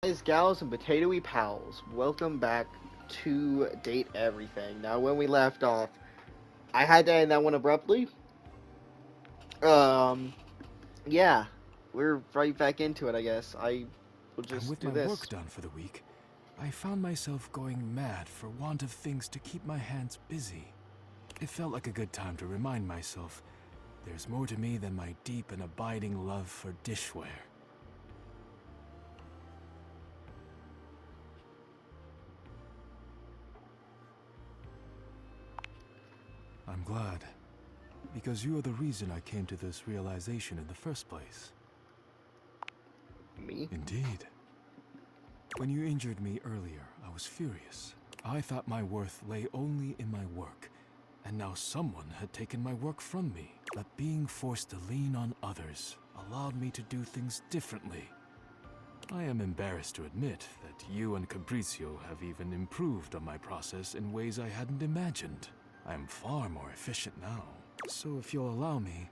Guys, gals, and potatoey pals, welcome back to Date Everything. Now, when we left off, I had to end that one abruptly. Um, yeah, we're right back into it, I guess. I will And just with do my work this. done for the week, I found myself going mad for want of things to keep my hands busy. It felt like a good time to remind myself there's more to me than my deep and abiding love for dishware. I'm glad, because you are the reason I came to this realization in the first place. Me? Indeed. When you injured me earlier, I was furious. I thought my worth lay only in my work, and now someone had taken my work from me. But being forced to lean on others allowed me to do things differently. I am embarrassed to admit that you and Capriccio have even improved on my process in ways I hadn't imagined. I am far more efficient now. So if you'll allow me,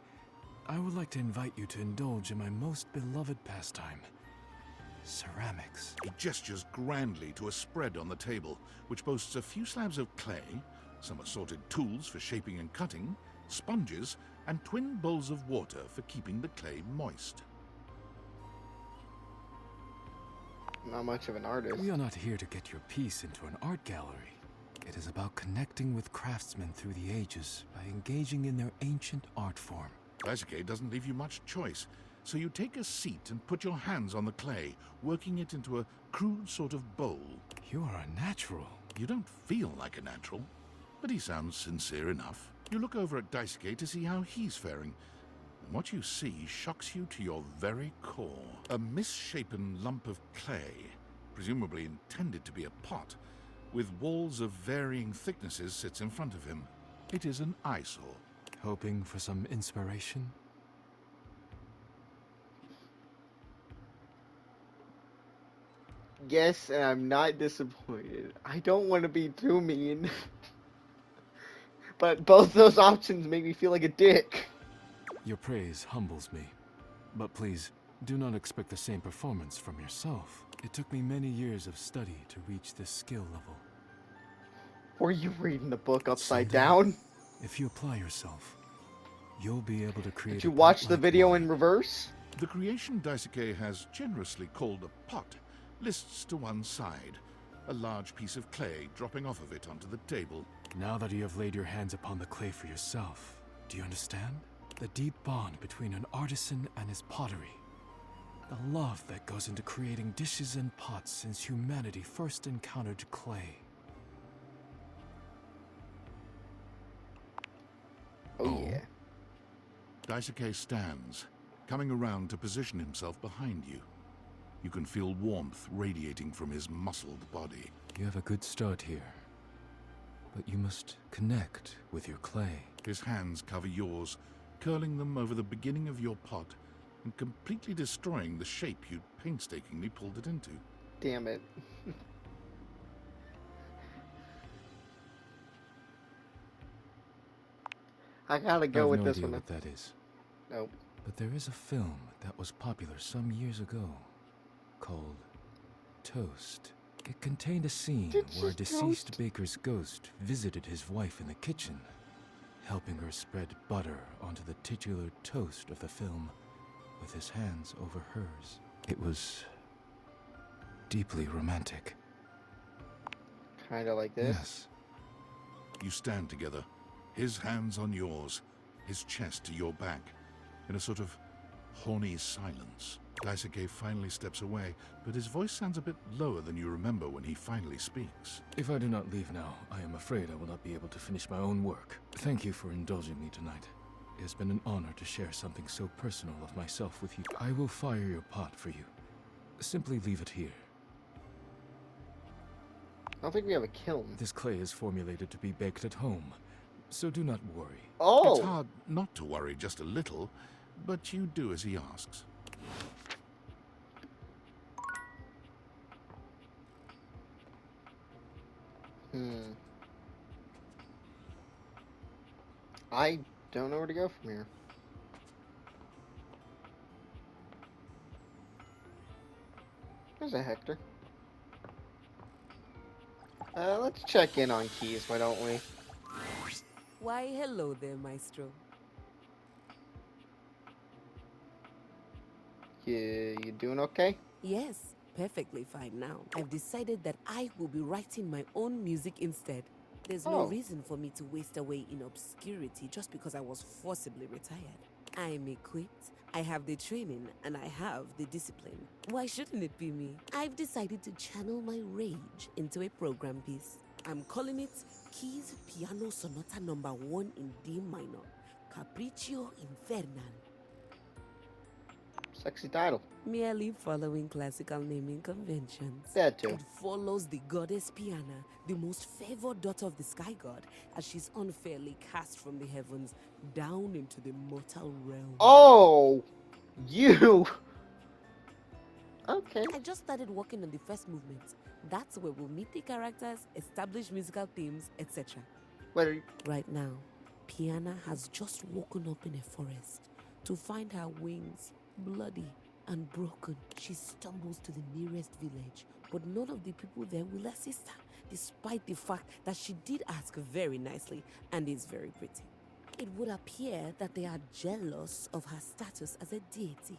I would like to invite you to indulge in my most beloved pastime, ceramics. He gestures grandly to a spread on the table, which boasts a few slabs of clay, some assorted tools for shaping and cutting, sponges, and twin bowls of water for keeping the clay moist. Not much of an artist. We are not here to get your piece into an art gallery. It is about connecting with craftsmen through the ages by engaging in their ancient art form. Daisuke doesn't leave you much choice, so you take a seat and put your hands on the clay, working it into a crude sort of bowl. You are a natural. You don't feel like a natural, but he sounds sincere enough. You look over at Daisuke to see how he's faring, and what you see shocks you to your very core. A misshapen lump of clay, presumably intended to be a pot, with walls of varying thicknesses, sits in front of him. It is an eyesore. Hoping for some inspiration? Yes, and I'm not disappointed. I don't want to be too mean, but both those options make me feel like a dick. Your praise humbles me. But please, do not expect the same performance from yourself. It took me many years of study to reach this skill level. Were you reading the book upside Someday, down? if you apply yourself, you'll be able to Did create you a pot watch the like video in mine. reverse? The creation Daisuke has generously called a pot lists to one side, a large piece of clay dropping off of it onto the table. Now that you have laid your hands upon the clay for yourself, do you understand? The deep bond between an artisan and his pottery. The love that goes into creating dishes and pots since humanity first encountered clay. Oh yeah. Daisuke stands, coming around to position himself behind you. You can feel warmth radiating from his muscled body. You have a good start here, but you must connect with your clay. His hands cover yours, curling them over the beginning of your pot and completely destroying the shape you'd painstakingly pulled it into. Damn it. I gotta I go have with no this idea one. what that is, Nope. but there is a film that was popular some years ago called Toast. It contained a scene where a deceased baker's ghost visited his wife in the kitchen, helping her spread butter onto the titular toast of the film with his hands over hers. It was deeply romantic. Kinda like this. Yes, You stand together, his hands on yours, his chest to your back, in a sort of horny silence. Daisuke finally steps away, but his voice sounds a bit lower than you remember when he finally speaks. if I do not leave now, I am afraid I will not be able to finish my own work. Thank you for indulging me tonight. It has been an honor to share something so personal of myself with you. I will fire your pot for you. Simply leave it here. I don't think we have a kiln. This clay is formulated to be baked at home, so do not worry. Oh! It's hard not to worry just a little, but you do as he asks. I don't know where to go from here. There's a Hector. Let's check in on Keys, why don't we? Why, hello there, Maestro. You doing okay? Yes, perfectly fine now. I've decided that I will be writing my own music instead. There's no Oh. reason for me to waste away in obscurity just because I was forcibly retired. I'm equipped, I have the training, and I have the discipline. Why shouldn't it be me? I've decided to channel my rage into a program piece. I'm calling it Keys Piano Sonata No. 1 in D minor, Capriccio Infernal. Sexy title. Merely following classical naming conventions. That too. It follows the goddess Piana, the most favored daughter of the sky god, as she's unfairly cast from the heavens down into the mortal realm. Oh! You! Okay. I just started working on the first movement. That's where we'll meet the characters, establish musical themes, etc. What are you... Right now, Piana has just woken up in a forest to find her wings bloody and broken. She stumbles to the nearest village, but none of the people there will assist her, despite the fact that she did ask very nicely and is very pretty. It would appear that they are jealous of her status as a deity.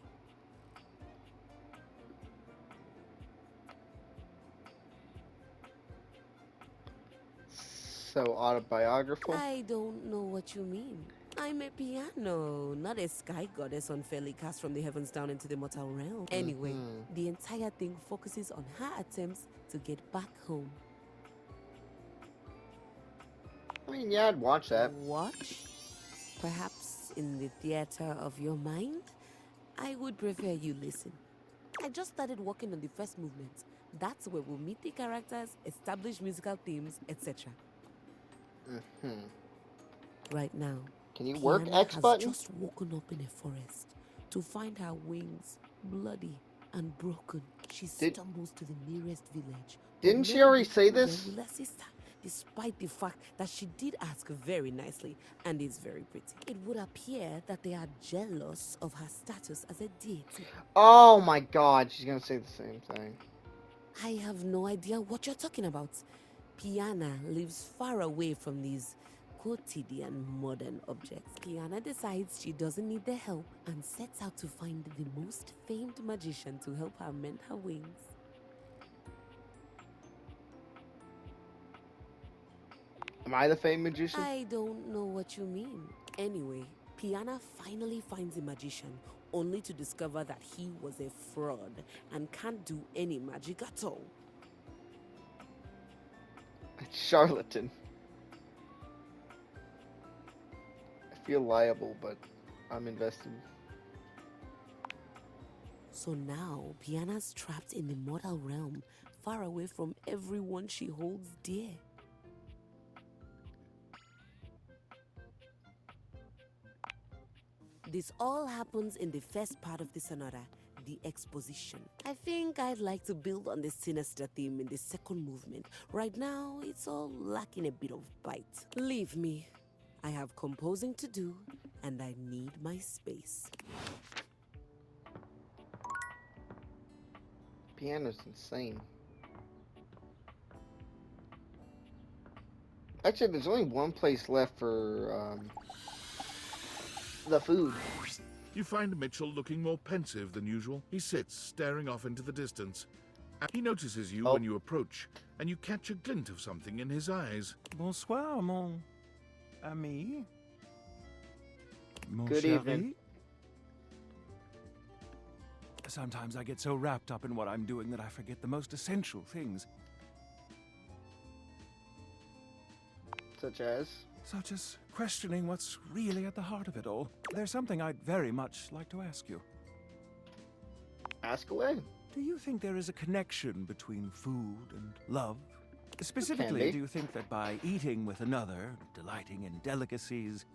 So autobiographical? I don't know what you mean. I'm a piano, not a sky goddess unfairly cast from the heavens down into the mortal realm. Anyway, the entire thing focuses on her attempts to get back home. I mean, yeah, I'd watch that. Watch? Perhaps in the theater of your mind? I would prefer you listen. I just started working on the first movement. That's where we'll meet the characters, establish musical themes, etc. Right now, Can you work Piana X has button? just woken up in a forest to find her wings bloody and broken. She stumbles to the nearest village. but Didn't she none of already the say people there this? will assist her, despite the fact that she did ask very nicely and is very pretty. It would appear that they are jealous of her status as a deity. Oh my god, she's gonna say the same thing. I have no idea what you're talking about. Piana lives far away from these quotidian modern objects. Piana decides she doesn't need their help and sets out to find the most famed magician to help her mend her wings. Am I the famed magician? I don't know what you mean. Anyway, Piana finally finds a magician, only to discover that he was a fraud and can't do any magic at all. Charlatan. I feel liable, but I'm invested. So now, Piana's trapped in the mortal realm, far away from everyone she holds dear. This all happens in the first part of the sonata, the exposition. I think I'd like to build on the sinister theme in the second movement. Right now, it's all lacking a bit of bite. Leave me. I have composing to do, and I need my space. Piano's insane. Actually, there's only one place left for the food. You find Mitchell looking more pensive than usual. He sits, staring off into the distance. He notices you when you approach, and you catch a glint of something in his eyes. Bonsoir, mon ami. Mon Good chéri. evening. Sometimes I get so wrapped up in what I'm doing that I forget the most essential things, Such as? such as questioning what's really at the heart of it all. There's something I'd very much like to ask you. Ask away. Do you think there is a connection between food and love? Specifically, be. do you think that by eating with another, delighting in delicacies,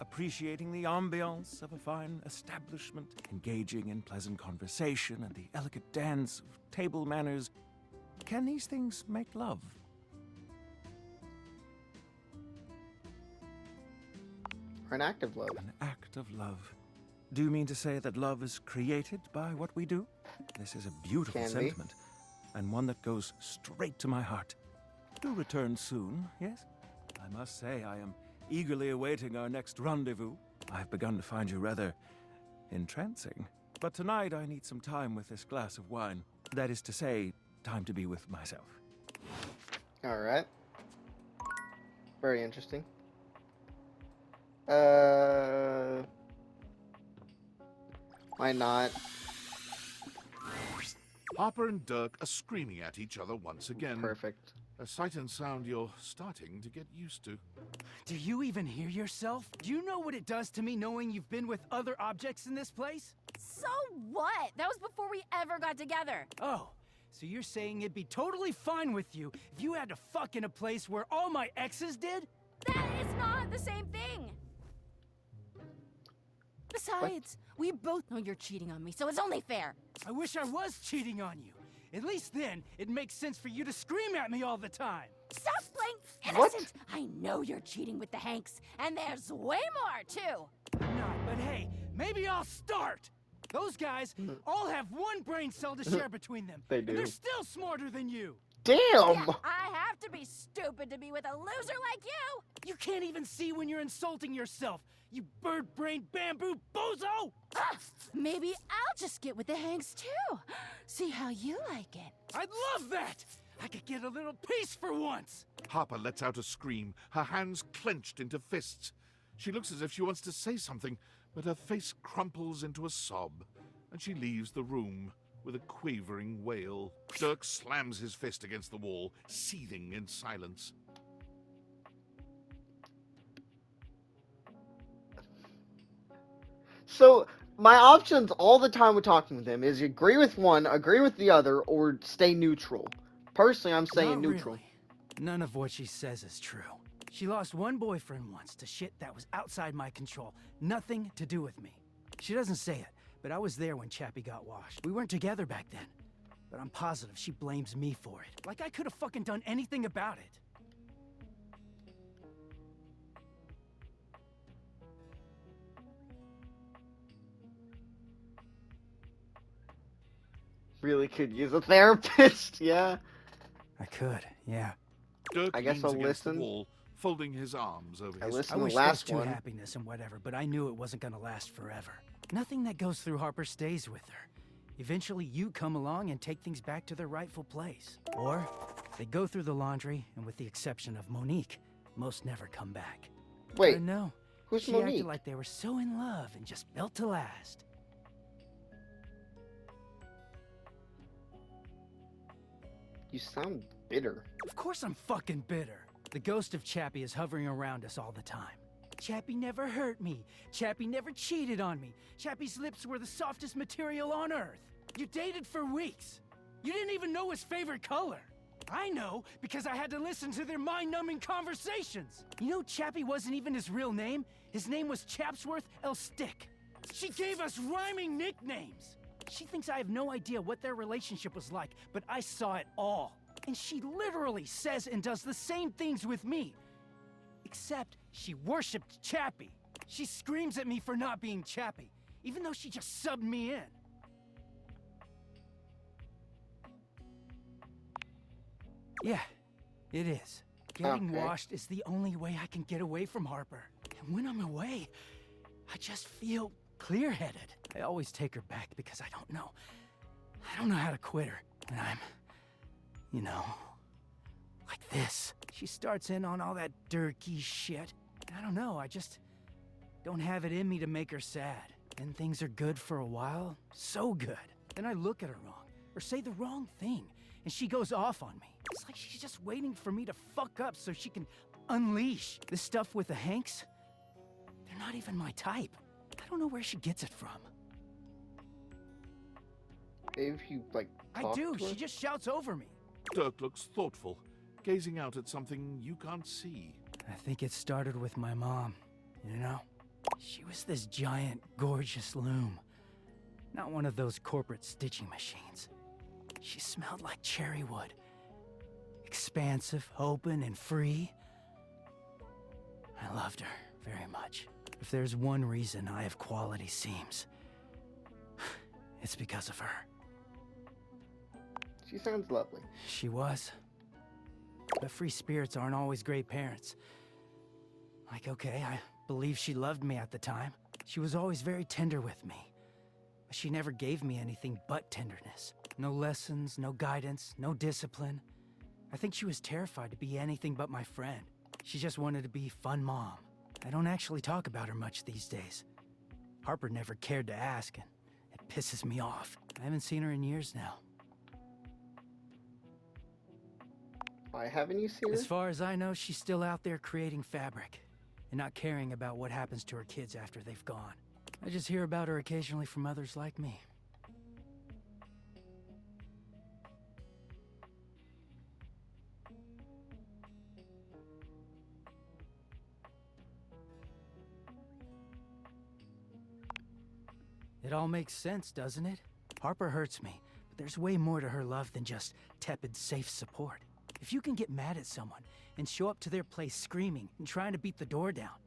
appreciating the ambiance of a fine establishment, engaging in pleasant conversation and the elegant dance of table manners, can these things make love? Or an act of love. An act of love. Do you mean to say that love is created by what we do? This is a beautiful Can be. sentiment, and one that goes straight to my heart. Do return soon, yes? I must say I am eagerly awaiting our next rendezvous. I've begun to find you rather entrancing. But tonight I need some time with this glass of wine. That is to say, time to be with myself. Alright. Very interesting. Why not? Harper and Dirk are screaming at each other once again. Perfect. A sight and sound you're starting to get used to. Do you even hear yourself? Do you know what it does to me knowing you've been with other objects in this place? So what? That was before we ever got together. Oh, so you're saying it'd be totally fine with you if you had to fuck in a place where all my exes did? That is not the same thing. Besides, we both know you're cheating on me, so it's only fair. I wish I was cheating on you. At least then, it makes sense for you to scream at me all the time. Stop playing What? innocent. I know you're cheating with the Hanks, and there's way more, too. I'm not, but hey, maybe I'll start. Those guys all have one brain cell to share between them. They And do. they're still smarter than you. Damn! Yeah, I have to be stupid to be with a loser like you. You can't even see when you're insulting yourself, you bird-brained bamboo bozo! Ah, maybe I'll just get with the Hanks, too. See how you like it. I'd love that! I could get a little peace for once! Harper lets out a scream, her hands clenched into fists. She looks as if she wants to say something, but her face crumples into a sob, and she leaves the room with a quavering wail. Dirk slams his fist against the wall, seething in silence. So, my options all the time with talking with him is agree with one, agree with the other, or stay neutral. Personally, I'm saying Not neutral. really. None of what she says is true. She lost one boyfriend once to shit that was outside my control. Nothing to do with me. She doesn't say it, but I was there when Chappie got washed. We weren't together back then. But I'm positive she blames me for it. Like I could have fucking done anything about it. Really could use a therapist, yeah. I could, yeah. Dirk I guess leans I'll against listen. the wall, folding his arms over I his listened I to wish the those last two one. happiness and whatever, but I knew it wasn't gonna last forever. Nothing that goes through Harper stays with her. Eventually you come along and take things back to their rightful place. Or they go through the laundry, and with the exception of Monique, most never come back. Wait, I know. who's She Monique? acted like they were so in love and just built to last. You sound bitter. Of course I'm fucking bitter. The ghost of Chappie is hovering around us all the time. Chappie never hurt me. Chappie never cheated on me. Chappie's lips were the softest material on earth. You dated for weeks. You didn't even know his favorite color. I know, because I had to listen to their mind-numbing conversations. You know Chappie wasn't even his real name? His name was Chapsworth L. Stick. She gave us rhyming nicknames. She thinks I have no idea what their relationship was like, but I saw it all. And she literally says and does the same things with me. Except she worshipped Chappie. She screams at me for not being Chappie, even though she just subbed me in. Yeah, it is. Getting Okay. washed is the only way I can get away from Harper. And when I'm away, I just feel clear-headed. I always take her back because I don't know how to quit her. And I'm, you know, like this. She starts in on all that dirty shit. I don't know, I just don't have it in me to make her sad. Then things are good for a while, so good. Then I look at her wrong, or say the wrong thing, and she goes off on me. It's like she's just waiting for me to fuck up so she can unleash. This stuff with the Hanks, they're not even my type. I don't know where she gets it from. If you, like, I talk do, to her? she just shouts over me. Dirk looks thoughtful, gazing out at something you can't see. I think it started with my mom, you know? She was this giant, gorgeous loom. Not one of those corporate stitching machines. She smelled like cherry wood. Expansive, open, and free. I loved her very much. If there's one reason I have quality seams, it's because of her. She sounds lovely. She was. But free spirits aren't always great parents. Like, okay, I believe she loved me at the time. She was always very tender with me. But she never gave me anything but tenderness. No lessons, no guidance, no discipline. I think she was terrified to be anything but my friend. She just wanted to be fun mom. I don't actually talk about her much these days. Harper never cared to ask, and it pisses me off. I haven't seen her in years now. Why haven't you seen her? As far as I know, she's still out there creating fabric and not caring about what happens to her kids after they've gone. I just hear about her occasionally from others like me. It all makes sense, doesn't it? Harper hurts me, but there's way more to her love than just tepid, safe support. If you can get mad at someone and show up to their place screaming and trying to beat the door down,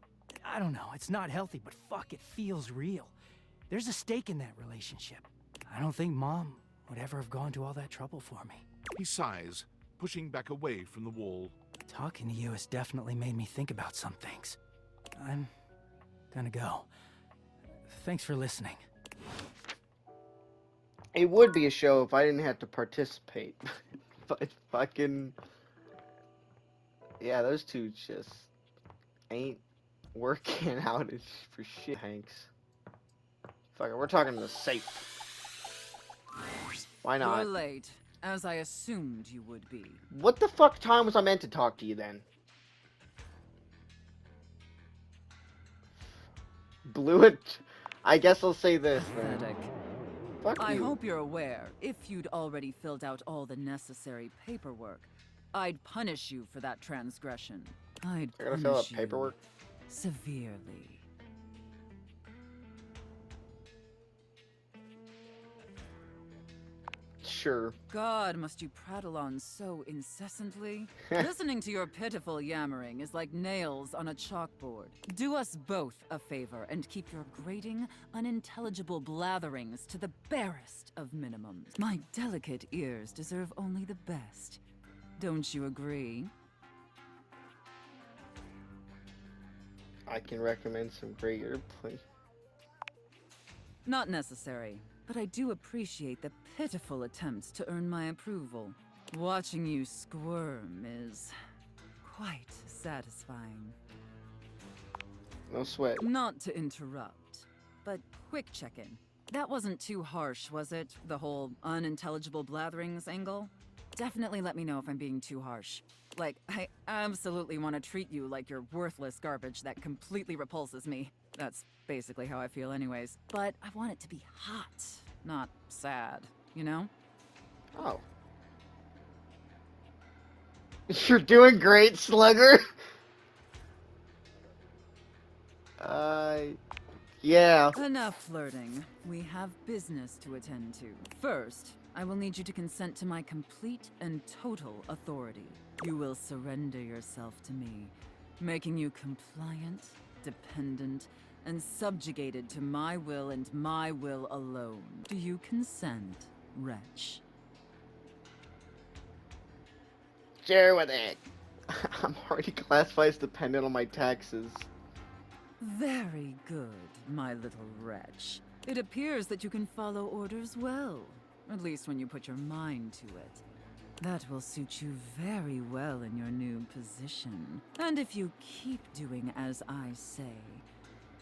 I don't know, it's not healthy, but fuck, it feels real. There's a stake in that relationship. I don't think Mom would ever have gone to all that trouble for me. He sighs, pushing back away from the wall. Talking to you has definitely made me think about some things. I'm gonna go. Thanks for listening. It would be a show if I didn't have to participate. But fucking... Yeah, those two just ain't working out for shit, Hanks. Fuck it, we're talking to the safe. Why You're not? late, as I assumed you would be. What the fuck time was I meant to talk to you then? Blew it. I guess I'll say this then. Pathetic. Fuck I you. hope you're aware, if you'd already filled out all the necessary paperwork, I'd punish you for that transgression. I'd I gotta fill out punish you paperwork? severely. Sure. God, must you prattle on so incessantly? Listening to your pitiful yammering is like nails on a chalkboard. Do us both a favor and keep your grating, unintelligible blatherings to the barest of minimums. My delicate ears deserve only the best. Don't you agree? I can recommend some great airplane. Not necessary, but I do appreciate the pitiful attempts to earn my approval. Watching you squirm is quite satisfying. No sweat. Not to interrupt, but quick check-in. That wasn't too harsh, was it? The whole unintelligible blatherings angle? Definitely let me know if I'm being too harsh. Like, I absolutely want to treat you like you're worthless garbage that completely repulses me. That's basically how I feel anyways. But I want it to be hot, not sad, you know? Oh. You're doing great, Slugger. Yeah. Enough flirting. We have business to attend to. First, I will need you to consent to my complete and total authority. You will surrender yourself to me, making you compliant, dependent, and subjugated to my will and my will alone. Do you consent, wretch? Share with it. I'm already classified as dependent on my taxes. Very good, my little wretch. It appears that you can follow orders well, at least when you put your mind to it. That will suit you very well in your new position. And if you keep doing as I say,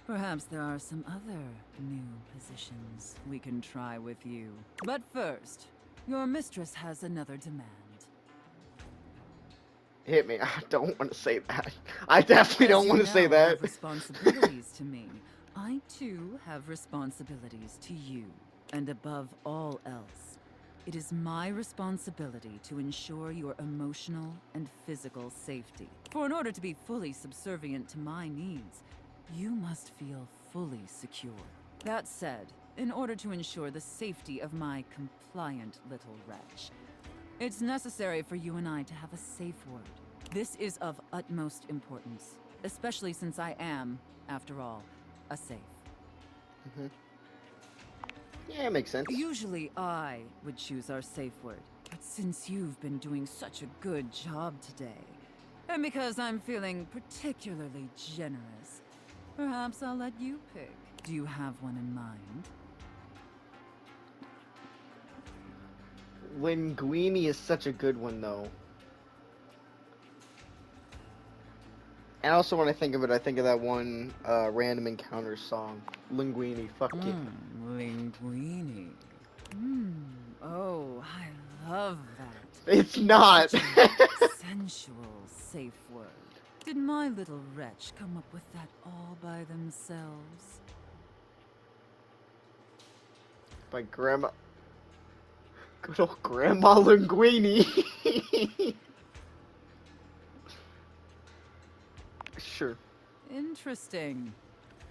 perhaps there are some other new positions we can try with you. But first, your mistress has another demand. Hit me. I don't want to say that. I definitely don't want to say You that. have responsibilities to me. I too have responsibilities to you. And above all else, it is my responsibility to ensure your emotional and physical safety. For in order to be fully subservient to my needs, you must feel fully secure. That said, in order to ensure the safety of my compliant little wretch, it's necessary for you and I to have a safe word. This is of utmost importance, especially since I am, after all, a safe. Yeah, it makes sense. Usually I would choose our safe word, but since you've been doing such a good job today, and because I'm feeling particularly generous, perhaps I'll let you pick. Do you have one in mind? Linguini is such a good one, though. And also, when I think of it, I think of that one Random Encounters song. Linguini, fuck it. Linguini. Oh, I love that. It's not! Such a sensual safe word. Did my little wretch come up with that all by themselves? By Grandma... Good old Grandma Linguini! Sure. Interesting.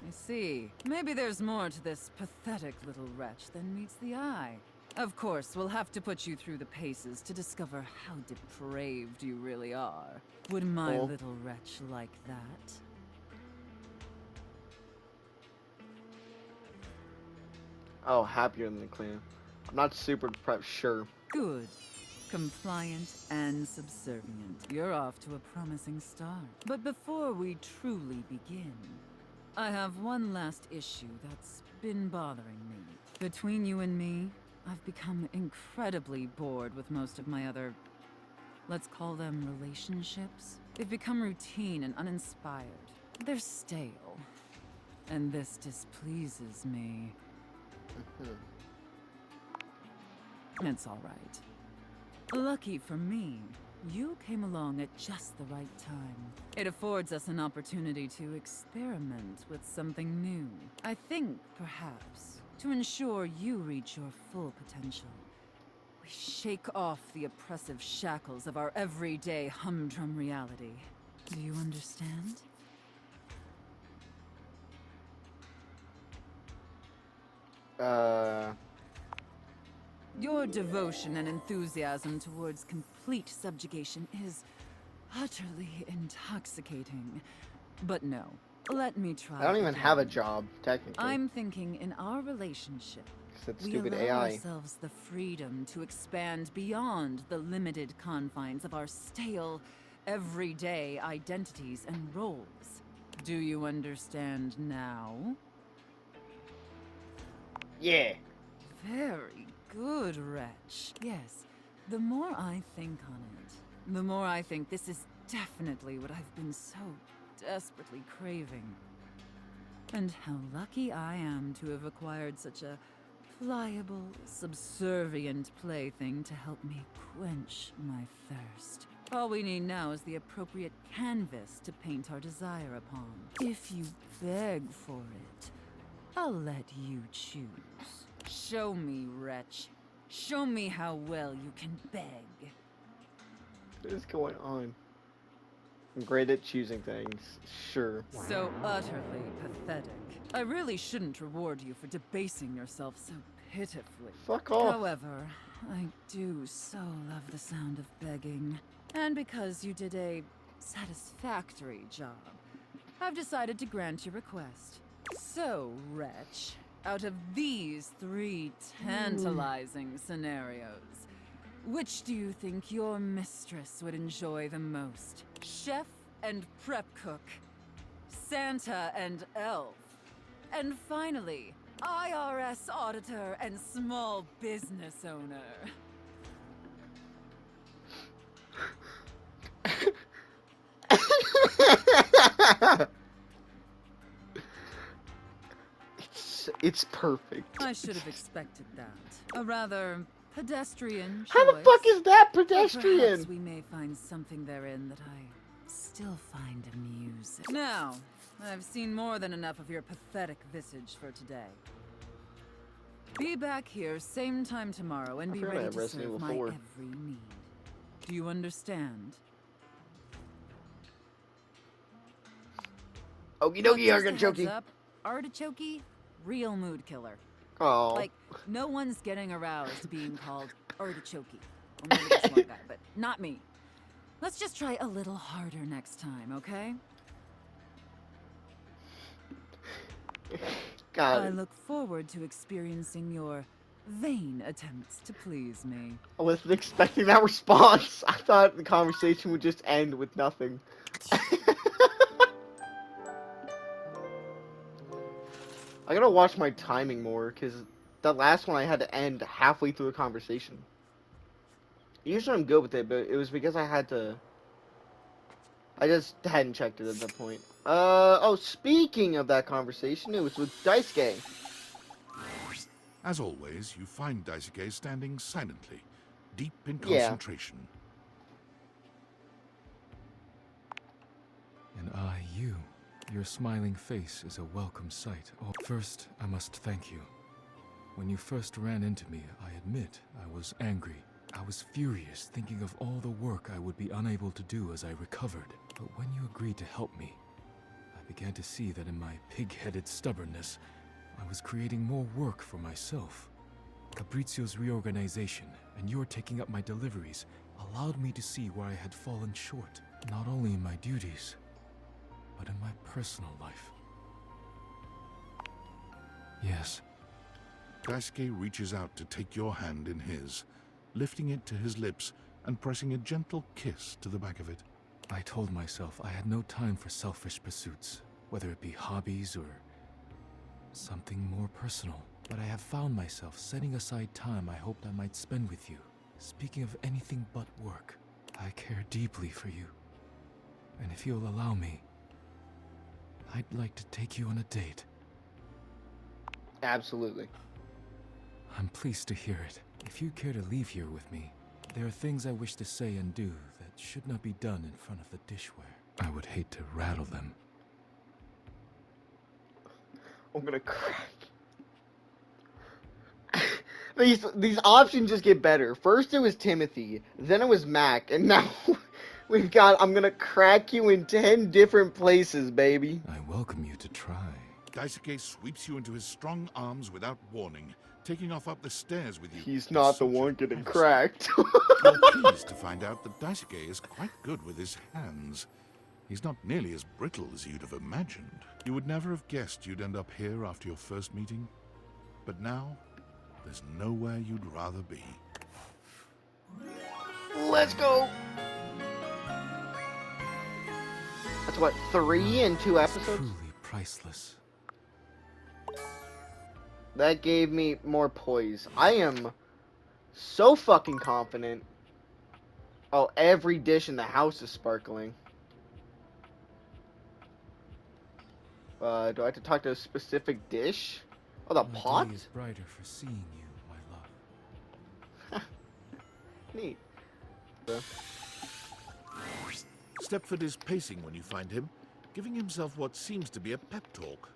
I see. Maybe there's more to this pathetic little wretch than meets the eye. Of course, we'll have to put you through the paces to discover how depraved you really are. Would my Oh. little wretch like that? Oh, happier than the clan. I'm not super depressed, sure. Good. Compliant and subservient. You're off to a promising start. But before we truly begin, I have one last issue that's been bothering me. Between you and me, I've become incredibly bored with most of my other, let's call them relationships. They've become routine and uninspired. They're stale. And this displeases me. It's all right. Lucky for me, you came along at just the right time. It affords us an opportunity to experiment with something new. I think, perhaps, to ensure you reach your full potential, we shake off the oppressive shackles of our everyday humdrum reality. Do you understand? Your devotion and enthusiasm towards complete subjugation is utterly intoxicating. But no, let me try. I don't even again. have a job, technically. I'm thinking in our relationship, It's that we stupid allow AI. ourselves the freedom to expand beyond the limited confines of our stale, everyday identities and roles. Do you understand now? Yeah. Very good, wretch. Yes, the more I think on it, the more I think this is definitely what I've been so desperately craving. And how lucky I am to have acquired such a pliable, subservient plaything to help me quench my thirst. All we need now is the appropriate canvas to paint our desire upon. If you beg for it, I'll let you choose. Show me, wretch. Show me how well you can beg. What is going on? I'm great at choosing things. Sure. So utterly pathetic. I really shouldn't reward you for debasing yourself so pitifully. Fuck off. However, I do so love the sound of begging. And because you did a satisfactory job, I've decided to grant your request. So, wretch, out of these 3 tantalizing scenarios, which do you think your mistress would enjoy the most? Chef and prep cook, Santa and elf, and finally, IRS auditor and small business owner. It's perfect. I should have expected that. A rather pedestrian choice. How the fuck is that But pedestrian? perhaps we may find something therein that I still find amusing. Now, I've seen more than enough of your pathetic visage for today. Be back here same time tomorrow and I be forgot I ready have to Resident serve Evil my 4. every need. Do you understand? Okie But dokie, just a artichoke. heads up, artichoke, real mood killer. Oh. Like, no one's getting aroused being called artichoke. Or maybe the smart guy, but not me. Let's just try a little harder next time, okay? Got I it. look forward to experiencing your vain attempts to please me. I wasn't expecting that response. I thought the conversation would just end with nothing. I gotta watch my timing more, because that last one I had to end halfway through a conversation. Usually I'm good with it, but it was because I had to... I just hadn't checked it at that point. Oh, speaking of that conversation, it was with Daisuke. As always, you find Daisuke standing silently, deep in Yeah. concentration. And you. Your smiling face is a welcome sight. Oh, first, I must thank you. When you first ran into me, I admit I was angry. I was furious, thinking of all the work I would be unable to do as I recovered. But when you agreed to help me, I began to see that in my pig-headed stubbornness, I was creating more work for myself. Fabrizio's reorganization and your taking up my deliveries allowed me to see where I had fallen short, not only in my duties, but in my personal life. Yes, Daisuke reaches out to take your hand in his, lifting it to his lips and pressing a gentle kiss to the back of it. I told myself I had no time for selfish pursuits, whether it be hobbies or something more personal. But I have found myself setting aside time I hoped I might spend with you. Speaking of anything but work, I care deeply for you. And if you'll allow me, I'd like to take you on a date. Absolutely. I'm pleased to hear it. If you care to leave here with me, there are things I wish to say and do that should not be done in front of the dishware. I would hate to rattle them. I'm gonna crack. These options just get better. First it was Timothy, then it was Mac, and now we've got I'm gonna crack you in 10 different places, baby. I welcome you to try. Daisuke sweeps you into his strong arms without warning, taking off up the stairs with you. He's with not the such one a getting fancy. cracked. You're pleased to find out that Daisuke is quite good with his hands. He's not nearly as brittle as you'd have imagined. You would never have guessed you'd end up here after your first meeting. But now, there's nowhere you'd rather be. Let's go. That's what, 3 in 2 It's episodes? truly priceless. That gave me more poise. I am so fucking confident. Oh, every dish in the house is sparkling. Do I have to talk to a specific dish? Oh, the My pot? day is brighter for seeing you, my love. Neat. Stepford is pacing when you find him, giving himself what seems to be a pep talk.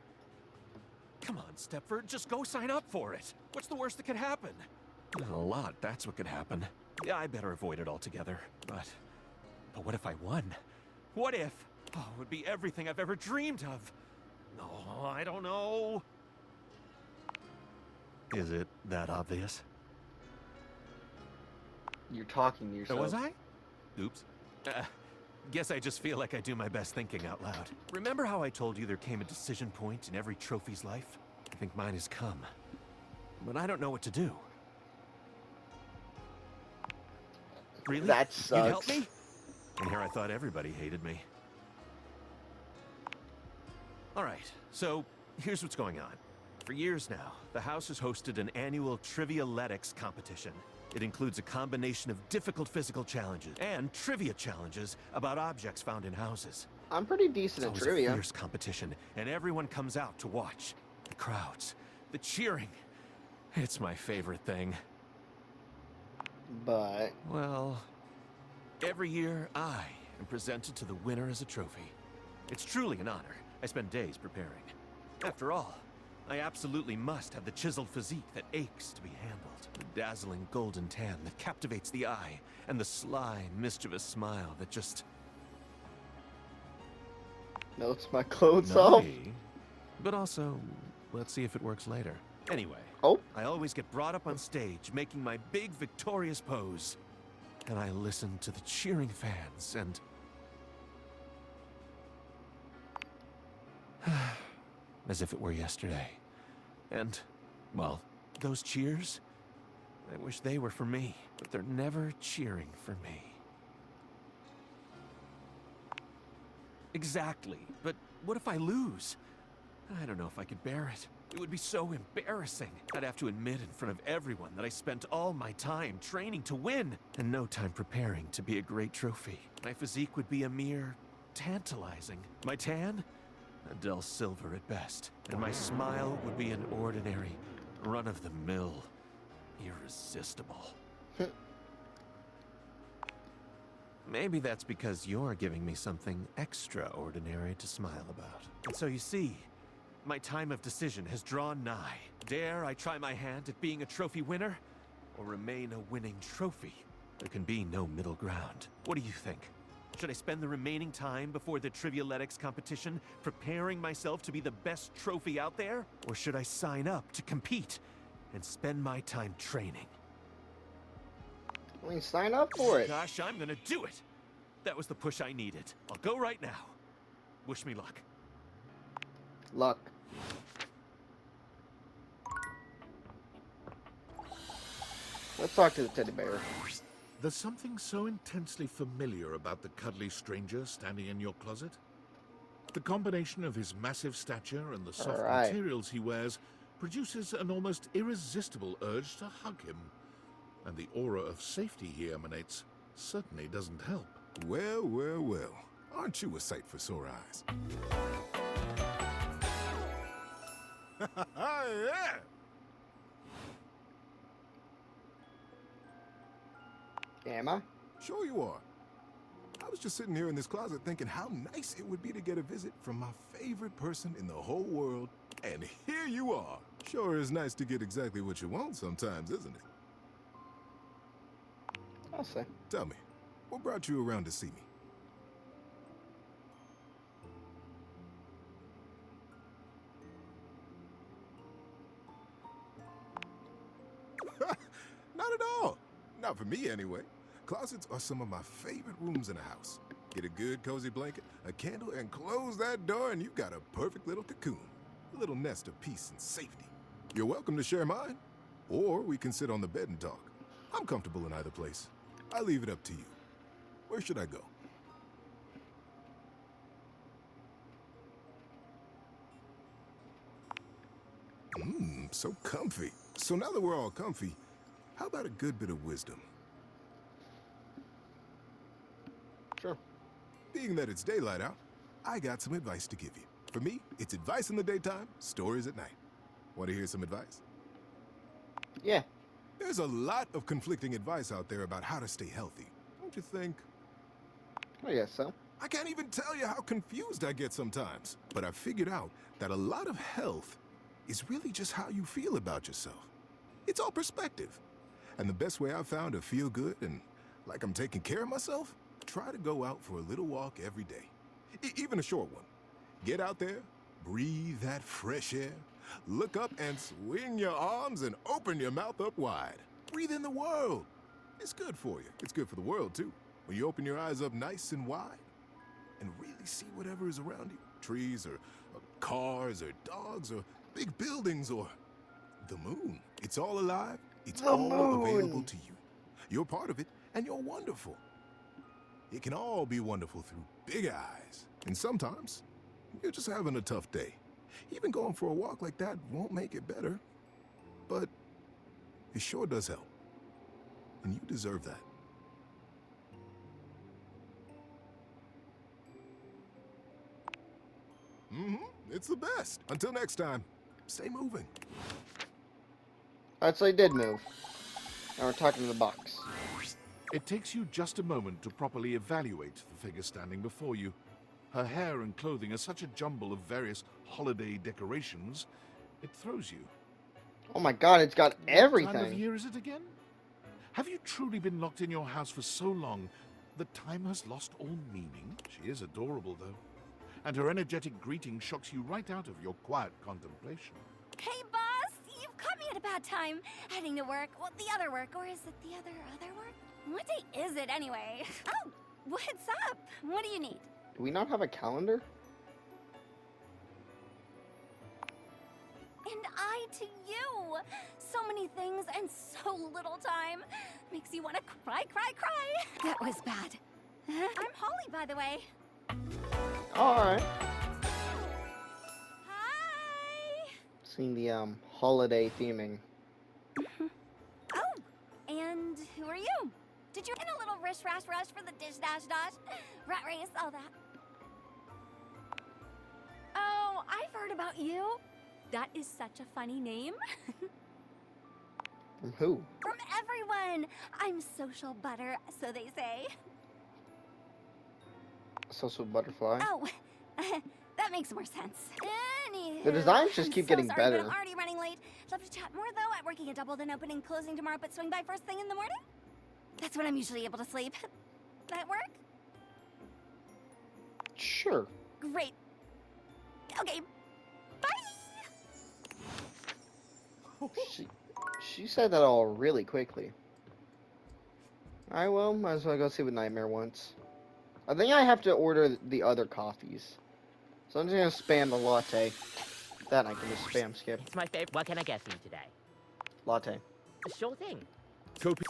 Come on, Stepford, just go sign up for it. What's the worst that could happen? A lot, that's what could happen. Yeah, I better avoid it altogether. But what if I won? What if? Oh, it would be everything I've ever dreamed of. No, I don't know. Is it that obvious? You're talking to yourself. Was I? Oops. Guess I just feel like I do my best thinking out loud. Remember how I told you there came a decision point in every trophy's life? I think mine has come. But I don't know what to do. Really? That You'd help sucks. me? And here I thought everybody hated me. Alright, so here's what's going on. For years now, the house has hosted an annual Trivialetics competition. It includes a combination of difficult physical challenges and trivia challenges about objects found in houses. I'm pretty decent at It's always a trivia. fierce competition, and everyone comes out to watch. The crowds, the cheering. It's my favorite thing. But Well, every year I am presented to the winner as a trophy. It's truly an honor. I spend days preparing. After all, I absolutely must have the chiseled physique that aches to be handled. The dazzling golden tan that captivates the eye, and the sly, mischievous smile that just... melts my clothes off. naughty. But also, let's see if it works later. Anyway, Oh, I always get brought up on stage, making my big victorious pose. And I listen to the cheering fans, and... as if it were yesterday. And, well, those cheers? I wish they were for me, but they're never cheering for me. Exactly, but what if I lose? I don't know if I could bear it. It would be so embarrassing. I'd have to admit in front of everyone that I spent all my time training to win, and no time preparing to be a great trophy. My physique would be a mere tantalizing. My tan? A dull silver at best. And my smile would be an ordinary, run-of-the-mill, irresistible. Maybe that's because you're giving me something extraordinary to smile about. And so you see, my time of decision has drawn nigh. Dare I try my hand at being a trophy winner, or remain a winning trophy? There can be no middle ground. What do you think? Should I spend the remaining time before the Trivialetics competition preparing myself to be the best trophy out there? Or should I sign up to compete and spend my time training? I mean, sign up for it. Gosh, I'm gonna do it! That was the push I needed. I'll go right now. Wish me luck. Luck. Let's talk to the teddy bear. There's something so intensely familiar about the cuddly stranger standing in your closet. The combination of his massive stature and the soft materials he wears produces an almost irresistible urge to hug him. And the aura of safety he emanates certainly doesn't help. Well, well, well. Aren't you a sight for sore eyes? Yeah! Am I? Sure you are. I was just sitting here in this closet thinking how nice it would be to get a visit from my favorite person in the whole world. And here you are. Sure is nice to get exactly what you want sometimes, isn't it? I'll say. Tell me, what brought you around to see me? Not at all. Not for me, anyway. Closets are some of my favorite rooms in a house. Get a good, cozy blanket, a candle, and close that door, and you've got a perfect little cocoon. A little nest of peace and safety. You're welcome to share mine, or we can sit on the bed and talk. I'm comfortable in either place. I leave it up to you. Where should I go? So comfy. So now that we're all comfy, how about a good bit of wisdom? Sure. Being that it's daylight out, I got some advice to give you. For me, it's advice in the daytime, stories at night. Want to hear some advice? Yeah. There's a lot of conflicting advice out there about how to stay healthy. Don't you think? I guess so. I can't even tell you how confused I get sometimes. But I figured out that a lot of health is really just how you feel about yourself. It's all perspective. And the best way I've found to feel good and like I'm taking care of myself, try to go out for a little walk every day. Even a short one. Get out there, breathe that fresh air, look up and swing your arms and open your mouth up wide. Breathe in the world. It's good for you. It's good for the world, too. When you open your eyes up nice and wide and really see whatever is around you. Trees or cars or dogs or big buildings or the moon. It's all alive. It's all available to you. You're part of it and you're wonderful. It can all be wonderful through big eyes. And sometimes you're just having a tough day. Even going for a walk like that won't make it better. But it sure does help. And you deserve that. It's the best. Until next time, stay moving. I'd say did move. Now we're talking to the box. It takes you just a moment to properly evaluate the figure standing before you. Her hair and clothing are such a jumble of various holiday decorations, it throws you. Oh my god, it's got everything. What time of year is it again? Have you truly been locked in your house for so long that time has lost all meaning? She is adorable, though. And her energetic greeting shocks you right out of your quiet contemplation. Hey, boss! You've caught me at a bad time. Heading to work. Well, the other work. Or is it the other work? What day is it, anyway? Oh, what's up? What do you need? Do we not have a calendar? say to you? So many things and so little time. Makes you want to cry, cry, cry. That was bad. I'm Holly, by the way. Alright. Hi. Seeing the holiday theming. Oh, and who are you? Did you get a little rush for the dish dash dash? Rat race, all that. Oh, I've heard about you. That is such a funny name. From who? From everyone. I'm social butter, so they say. Social butterfly. Oh, that makes more sense. Anywho, The designs just I'm keep so getting sorry, better. But I'm already running late. Love to chat more though. At working a double, then opening, closing tomorrow, but swing by first thing in the morning. That's when I'm usually able to sleep. That work? Sure. Great. Okay. Bye. She said that all really quickly. Alright, well, might as well go see what Nightmare wants. I think I have to order the other coffees. So I'm just gonna spam the latte. That I can just spam skip. It's my favorite. What can I get for you today? Latte. Sure thing. Copy.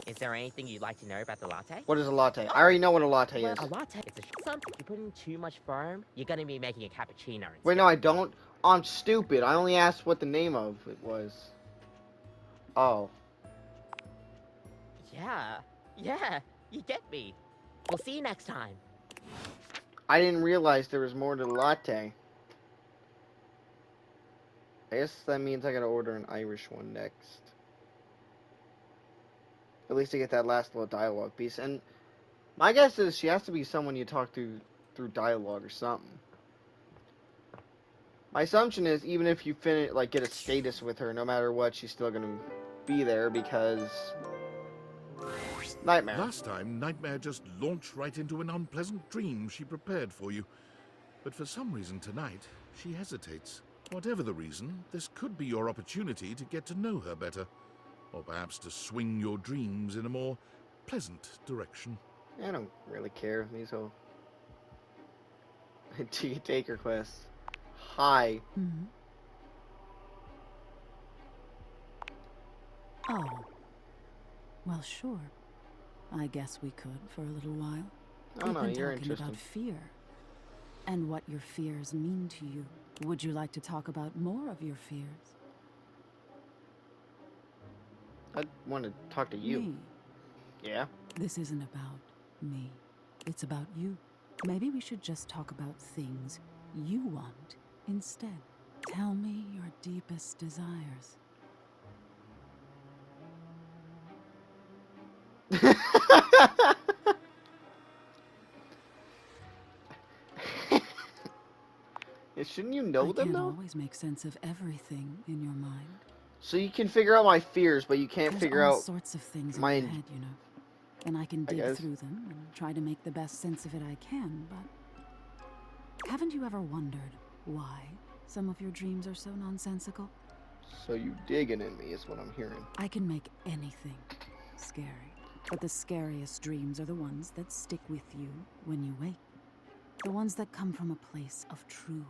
Is there anything you'd like to know about the latte? What is a latte? I already know what a latte Well, is. a latte is something. If you put in too much foam, you're gonna be making a cappuccino. Wait, no, I don't. I'm stupid. I only asked what the name of it was. Oh. Yeah, you get me. We'll see you next time. I didn't realize there was more to the latte. I guess that means I gotta order an Irish one next. At least to get that last little dialogue piece. And my guess is she has to be someone you talk to through dialogue or something. My assumption is even if you finish, like, get a status with her, no matter what, she's still gonna be there because Nightmare. Last time, Nightmare just launched right into an unpleasant dream she prepared for you. But for some reason tonight, she hesitates. Whatever the reason, this could be your opportunity to get to know her better. Or perhaps to swing your dreams in a more pleasant direction. I don't really care. These whole Taker quests. Hi. Hmm? Oh. Well, sure. I guess we could for a little while. Oh We've no, been you're talking interesting. about fear. And what your fears mean to you. Would you like to talk about more of your fears? I want to talk to you. Me. Yeah? This isn't about me. It's about you. Maybe we should just talk about things you want instead. Tell me your deepest desires. Yeah, shouldn't you know I them can't though? always make sense of everything in your mind. So you can figure out my fears, but you can't There's figure all out sorts of things my- in your head, you know. And I can dig guess. through them and try to make the best sense of it I can, but haven't you ever wondered why some of your dreams are so nonsensical? So you digging in me is what I'm hearing. I can make anything scary, but the scariest dreams are the ones that stick with you when you wake. The ones that come from a place of true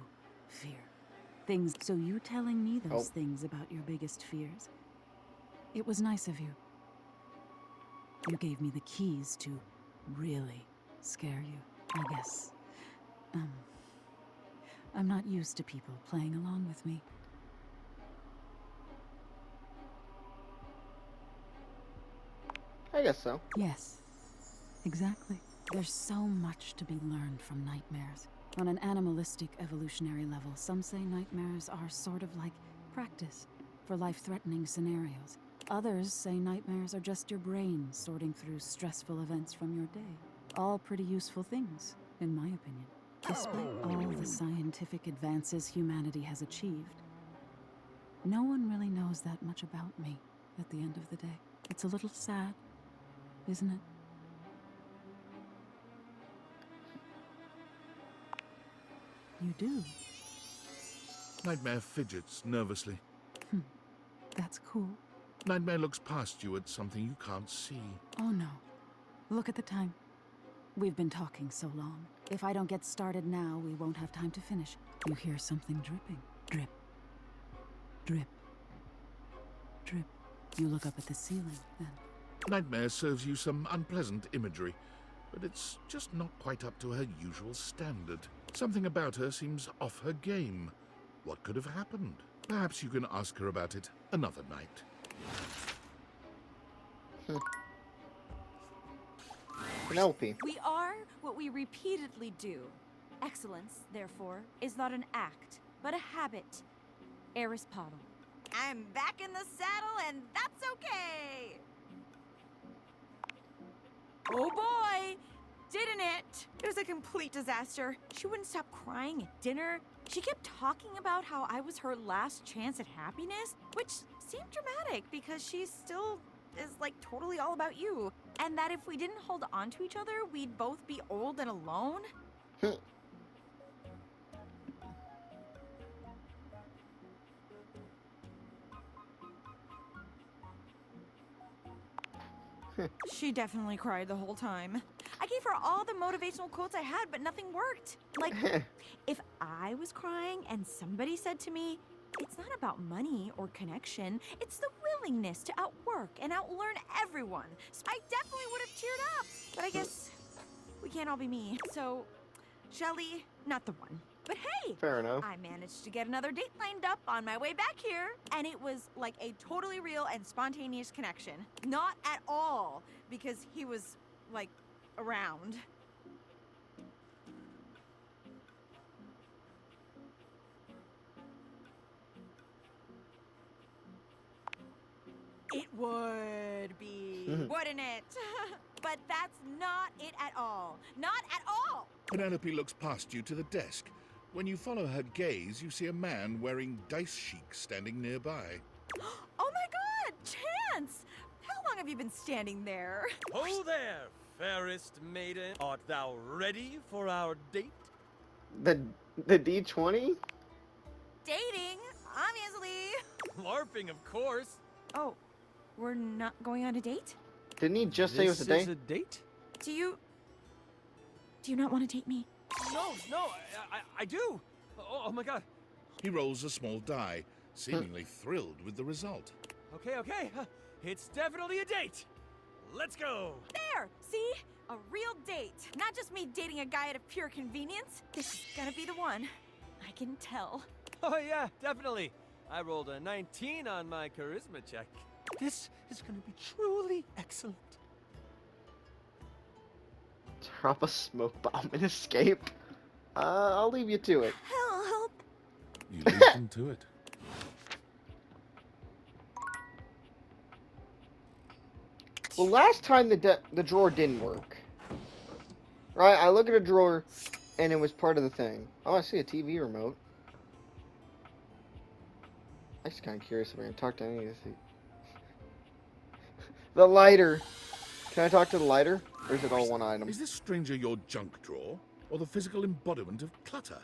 fear. Things. So you telling me those things about your biggest fears? It was nice of you. You gave me the keys to really scare you, I guess. I'm not used to people playing along with me. I guess so. Yes, exactly. There's so much to be learned from nightmares. On an animalistic evolutionary level, some say nightmares are sort of like practice for life-threatening scenarios. Others say nightmares are just your brain sorting through stressful events from your day. All pretty useful things, in my opinion. Despite all the scientific advances humanity has achieved, no one really knows that much about me at the end of the day. It's a little sad, isn't it? You do? Nightmare fidgets nervously. That's cool. Nightmare looks past you at something you can't see. Oh no. Look at the time. We've been talking so long. If I don't get started now, we won't have time to finish. You hear something dripping. Drip. Drip. trip. You look up at the ceiling, then. Nightmare serves you some unpleasant imagery, but it's just not quite up to her usual standard. Something about her seems off her game. What could have happened? Perhaps you can ask her about it another night. Penelope. We are what we repeatedly do. Excellence, therefore, is not an act, but a habit. Aristotle. I'm back in the saddle, and that's okay! Oh boy! Didn't it? It was a complete disaster. She wouldn't stop crying at dinner. She kept talking about how I was her last chance at happiness, which seemed dramatic because she still is like totally all about you. And that if we didn't hold on to each other, we'd both be old and alone. She definitely cried the whole time. I gave her all the motivational quotes I had, but nothing worked. Like, if I was crying and somebody said to me, it's not about money or connection, it's the willingness to outwork and outlearn everyone, I definitely would have cheered up. But I guess we can't all be me. So, Shelly, not the one. But hey, Fair enough. I managed to get another date lined up on my way back here, and it was like a totally real and spontaneous connection. Not at all, because he was, like, around. It would be, wouldn't it? But that's not it at all. Not at all! Penelope looks past you to the desk. When you follow her gaze, you see a man wearing dice chic standing nearby. Oh my god, Chance! How long have you been standing there? Ho there, fairest maiden. Art thou ready for our date? The D20? Dating, obviously. LARPing, of course. Oh, we're not going on a date? Didn't he just say it was a This date? is a date? Do you not want to date me? No, I do. Oh my god. He rolls a small die, seemingly thrilled with the result. Okay. It's definitely a date. Let's go. There! See? A real date. Not just me dating a guy out of pure convenience. This is gonna be the one. I can tell. Oh yeah, definitely. I rolled a 19 on my charisma check. This is gonna be truly excellent. Drop a smoke bomb and escape. I'll leave you to it. Help! You lead them to it. Well, last time the drawer didn't work. Right? I look at a drawer, and it was part of the thing. Oh, I see a TV remote. I'm just kind of curious if I can talk to any of these. The lighter. Can I talk to the lighter? Or is it all one item? Is this stranger your junk drawer, or the physical embodiment of clutter?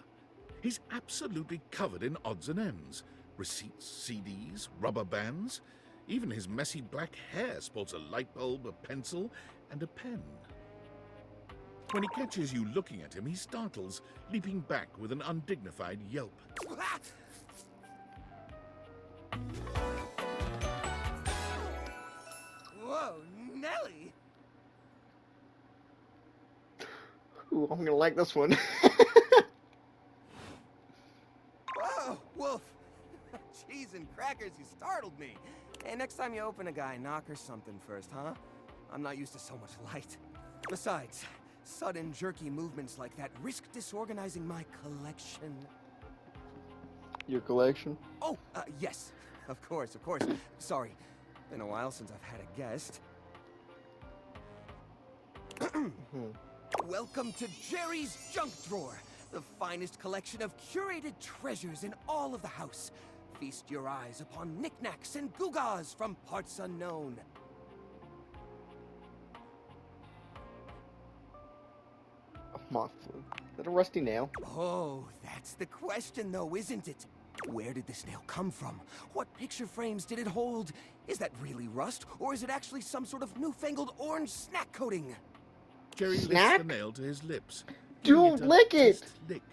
He's absolutely covered in odds and ends. Receipts, CDs, rubber bands. Even his messy black hair sports a light bulb, a pencil, and a pen. When he catches you looking at him, he startles, leaping back with an undignified yelp. Whoa, Nelly! Ooh, I'm gonna like this one. Whoa, Wolf! Cheese and crackers, you startled me. Hey, next time you open a guy, knock or something first, huh? I'm not used to so much light. Besides, sudden jerky movements like that risk disorganizing my collection. Your collection? Oh, yes. Of course. Sorry. Been a while since I've had a guest. Welcome to Jerry's Junk Drawer, the finest collection of curated treasures in all of the house. Feast your eyes upon knickknacks and gewgaws from parts unknown. A moth flu. Is that a rusty nail? Oh, that's the question though, isn't it? Where did this nail come from? What picture frames did it hold? Is that really rust, or is it actually some sort of newfangled orange snack coating? Jerry Snack? lifts the nail to his lips. Don't lick it! Just lick.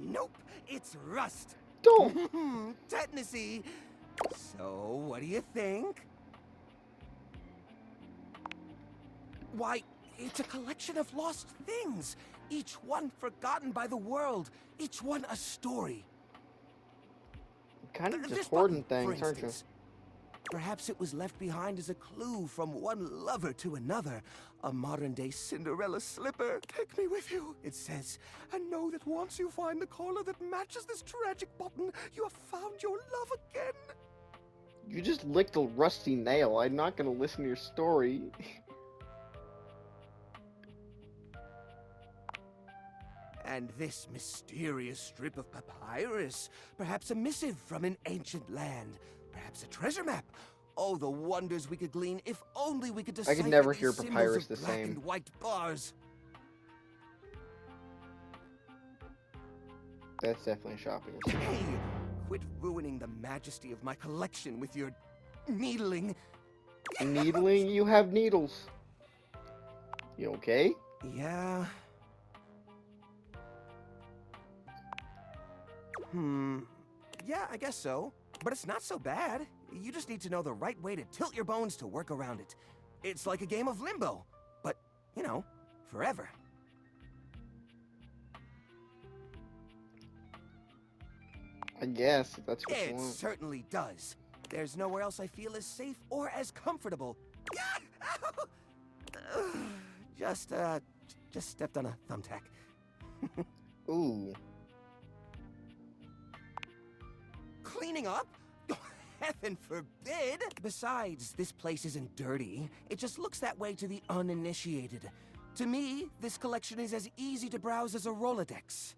Nope, it's rust. Don't! Tetanusy. So, what do you think? Why, it's a collection of lost things. Each one forgotten by the world. Each one a story. Kind of This just hoarding button, for things, aren't you? instance. Perhaps it was left behind as a clue from one lover to another. A modern-day Cinderella slipper. Take me with you, it says. And know that once you find the collar that matches this tragic button, you have found your love again. You just licked a rusty nail. I'm not gonna listen to your story. And this mysterious strip of papyrus. Perhaps a missive from an ancient land. Perhaps a treasure map. Oh, the wonders we could glean if only we could decipher never these hear symbols papyrus of the black same. and white bars. That's definitely shopping. Hey, quit ruining the majesty of my collection with your needling. Needling? You have needles. You okay? Yeah. Yeah, I guess so. But it's not so bad. You just need to know the right way to tilt your bones to work around it. It's like a game of limbo. But, you know, forever. I guess, if that's what you It want. certainly does. There's nowhere else I feel as safe or as comfortable. Just stepped on a thumbtack. Ooh. Cleaning up? Heaven forbid! Besides, this place isn't dirty. It just looks that way to the uninitiated. To me, this collection is as easy to browse as a Rolodex.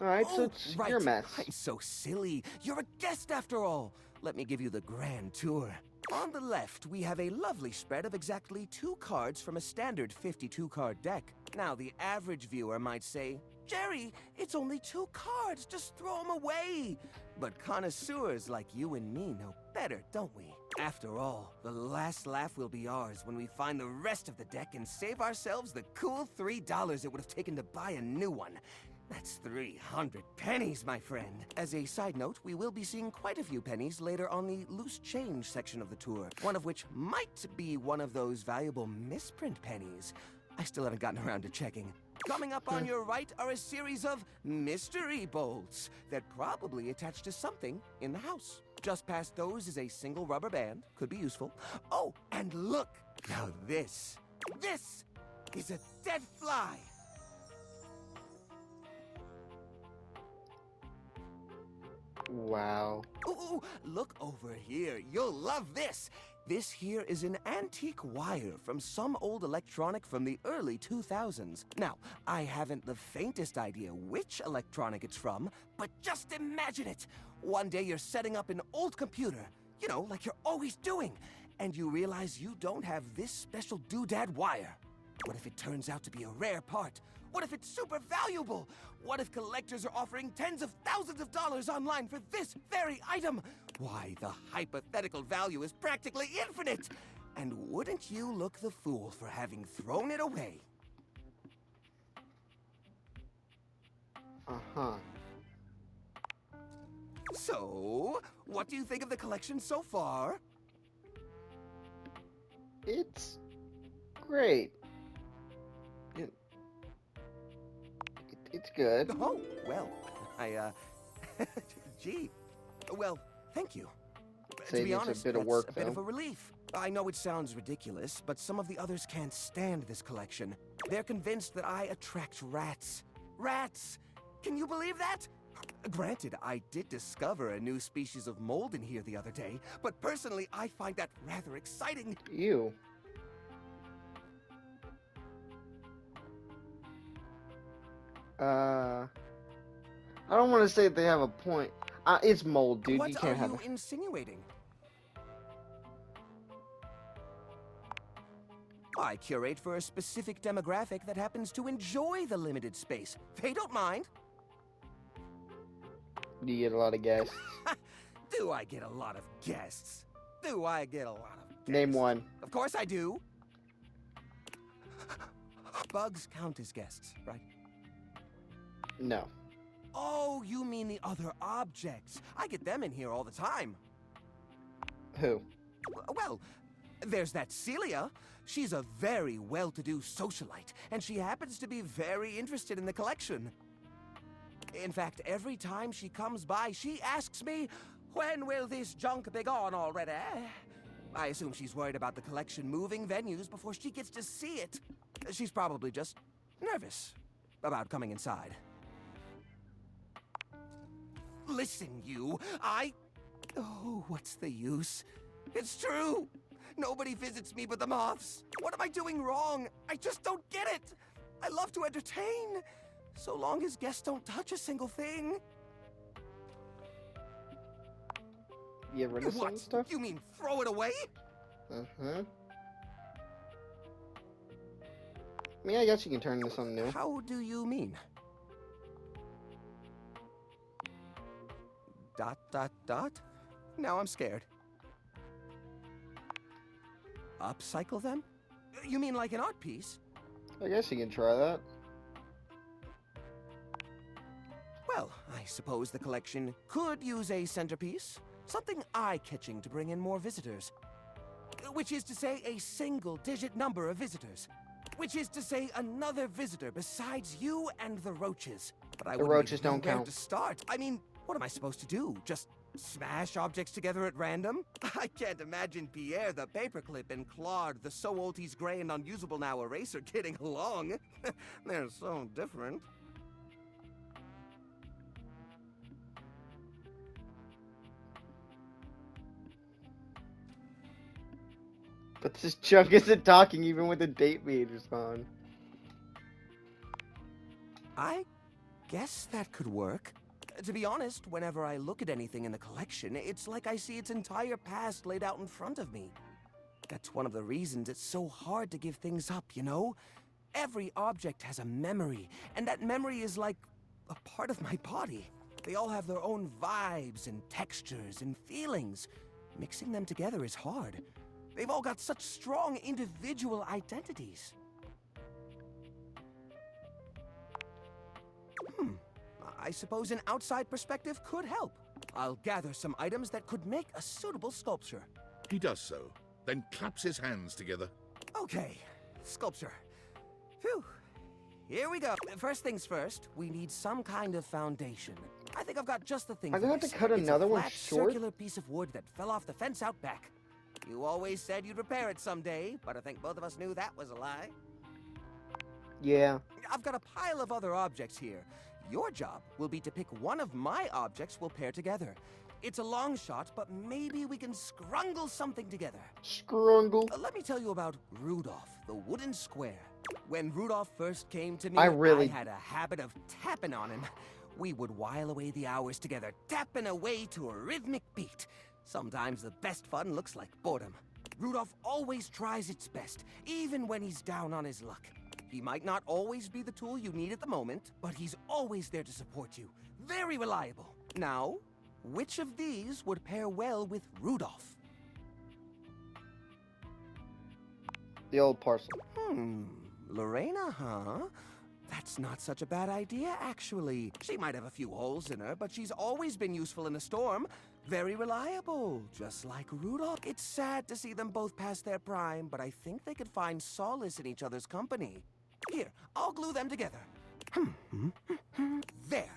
Alright, so it's right. your mess. I'm so silly. You're a guest after all. Let me give you the grand tour. On the left, we have a lovely spread of exactly 2 cards from a standard 52-card deck. Now, the average viewer might say, Jerry, it's only 2 cards, just throw them away. But connoisseurs like you and me know better, don't we? After all, the last laugh will be ours when we find the rest of the deck and save ourselves the cool $3 it would have taken to buy a new one. That's 300 pennies, my friend. As a side note, we will be seeing quite a few pennies later on the loose change section of the tour, one of which might be one of those valuable misprint pennies. I still haven't gotten around to checking. Coming up on your right are a series of mystery bolts that probably attach to something in the house. Just past those is a single rubber band, could be useful. Oh, and look! Now this is a dead fly! Wow. Ooh, look over here. You'll love this. This here is an antique wire from some old electronic from the early 2000s. Now, I haven't the faintest idea which electronic it's from, but just imagine it. One day you're setting up an old computer, you know, like you're always doing, and you realize you don't have this special doodad wire. What if it turns out to be a rare part? What if it's super valuable? What if collectors are offering tens of thousands of dollars online for this very item? Why, the hypothetical value is practically infinite! And wouldn't you look the fool for having thrown it away? Uh-huh. So, what do you think of the collection so far? It's great. It's good. Oh, well, gee. Well, thank you. Say To be it's honest, a bit of that's work, a bit of though. a relief. I know it sounds ridiculous, but some of the others can't stand this collection. They're convinced that I attract rats. Rats! Can you believe that? Granted, I did discover a new species of mold in here the other day, but personally, I find that rather exciting. Ew. I don't want to say they have a point. It's mold, dude. What You are can't have you insinuating? I curate for a specific demographic that happens to enjoy the limited space. They don't mind. Do you get a lot of guests? Do I get a lot of guests? Do I get a lot of guests? Name one. Of course I do. Bugs count as guests, right? No. Oh, you mean the other objects. I get them in here all the time. Who? Well, there's that Celia. She's a very well-to-do socialite, and she happens to be very interested in the collection. In fact, every time she comes by, she asks me, when will this junk be gone already? I assume she's worried about the collection moving venues before she gets to see it. She's probably just nervous about coming inside. Listen, you, Oh, what's the use? It's true! Nobody visits me but the moths. What am I doing wrong? I just don't get it. I love to entertain, so long as guests don't touch a single thing. You get rid of some What? stuff? You mean throw it away? Uh-huh. I mean, I guess you can turn into something new. How do you mean? Dot, dot, dot? Now I'm scared. Upcycle them? You mean like an art piece? I guess you can try that. Well, I suppose the collection could use a centerpiece. Something eye-catching to bring in more visitors. Which is to say a single-digit number of visitors. Which is to say another visitor besides you and the roaches. But I The wouldn't roaches even know don't where count. to start. I mean, what am I supposed to do? Just smash objects together at random? I can't imagine Pierre the paperclip and Claude the so old he's gray and unusable now eraser getting along. They're so different. But this junk isn't talking even with the date meters on. I guess that could work. To be honest, whenever I look at anything in the collection, it's like I see its entire past laid out in front of me. That's one of the reasons it's so hard to give things up, you know? Every object has a memory, and that memory is like a part of my body. They all have their own vibes and textures and feelings. Mixing them together is hard. They've all got such strong individual identities. I suppose an outside perspective could help. I'll gather some items that could make a suitable sculpture. He does so, then claps his hands together. Okay, sculpture. Phew. Here we go. First things first, we need some kind of foundation. I think I've got just the thing I'm for gonna have this. to cut It's another a one flat, short? circular piece of wood that fell off the fence out back. You always said you'd repair it someday, but I think both of us knew that was a lie. Yeah. I've got a pile of other objects here. Your job will be to pick one of my objects we'll pair together. It's a long shot, but maybe we can scrungle something together. Scrungle. Let me tell you about Rudolph, the wooden square. When Rudolph first came to me, I I had a habit of tapping on him. We would while away the hours together, tapping away to a rhythmic beat. Sometimes the best fun looks like boredom. Rudolph always tries its best, even when he's down on his luck. He might not always be the tool you need at the moment, but he's always there to support you. Very reliable. Now, which of these would pair well with Rudolph? The old parcel. Lorena, huh? That's not such a bad idea, actually. She might have a few holes in her, but she's always been useful in a storm. Very reliable, just like Rudolph. It's sad to see them both past their prime, but I think they could find solace in each other's company. Here, I'll glue them together. There.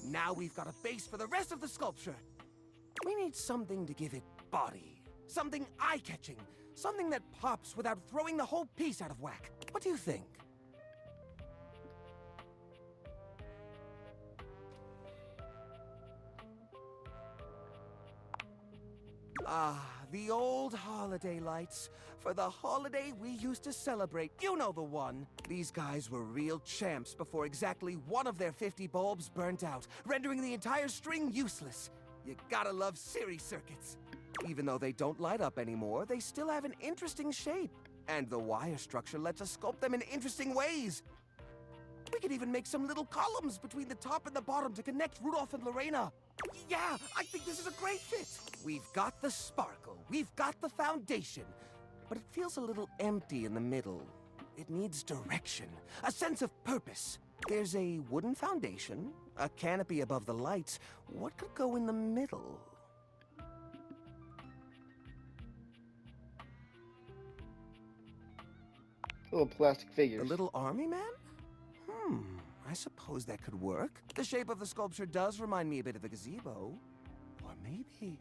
Now we've got a base for the rest of the sculpture. We need something to give it body. Something eye-catching. Something that pops without throwing the whole piece out of whack. What do you think? Ah, the old holiday lights. For the holiday we used to celebrate. You know the one. These guys were real champs before exactly one of their 50 bulbs burnt out, rendering the entire string useless. You gotta love series circuits. Even though they don't light up anymore, they still have an interesting shape. And the wire structure lets us sculpt them in interesting ways. We could even make some little columns between the top and the bottom to connect Rudolph and Lorena. Yeah, I think this is a great fit. We've got the sparkle, we've got the foundation, but it feels a little empty in the middle. It needs direction, a sense of purpose. There's a wooden foundation, a canopy above the lights. What could go in the middle? Little plastic The figures. little army man? I suppose that could work. The shape of the sculpture does remind me a bit of a gazebo. Or maybe...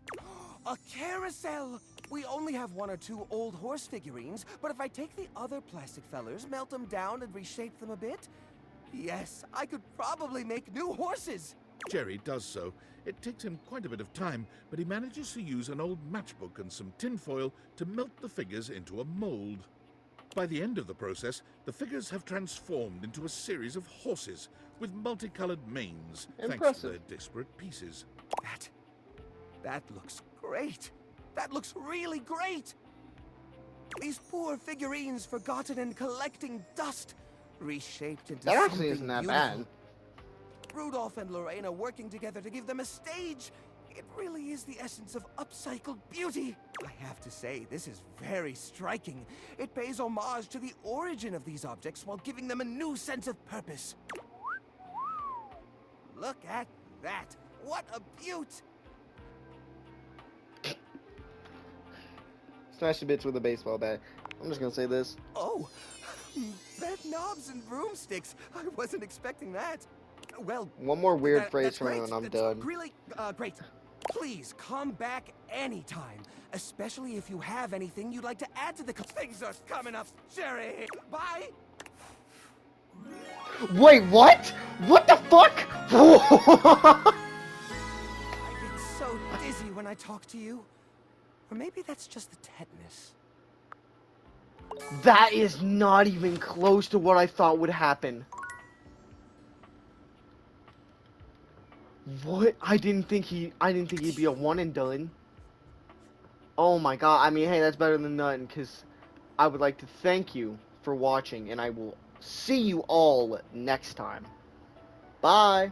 a carousel! We only have 1 or 2 old horse figurines, but if I take the other plastic fellers, melt them down, and reshape them a bit, yes, I could probably make new horses! Jerry does so. It takes him quite a bit of time, but he manages to use an old matchbook and some tinfoil to melt the figures into a mold. By the end of the process, the figures have transformed into a series of horses with multicolored manes, thanks to Impressive. their disparate pieces. That looks great! That looks really great! These poor figurines forgotten and collecting dust, reshaped into That actually something isn't that beautiful. bad. Rudolph and Lorena working together to give them a stage. It really is the essence of upcycled beauty. I have to say, this is very striking. It pays homage to the origin of these objects while giving them a new sense of purpose. Look at that. What a beaut! Smash the bits with a baseball bat. I'm just gonna say this. Oh, bed knobs and broomsticks. I wasn't expecting that. Well, One more weird that- phrase that's from him great. and I'm That's done. Really, great. Please come back anytime, especially if you have anything you'd like to add to the. Things are coming up, Jerry. Bye. Wait, what? What the fuck? I get so dizzy when I talk to you, or maybe that's just the tetanus. That is not even close to what I thought would happen. What? I didn't think he'd be a one and done. Oh my god. I mean, hey, that's better than none, because I would like to thank you for watching, and I will see you all next time. Bye.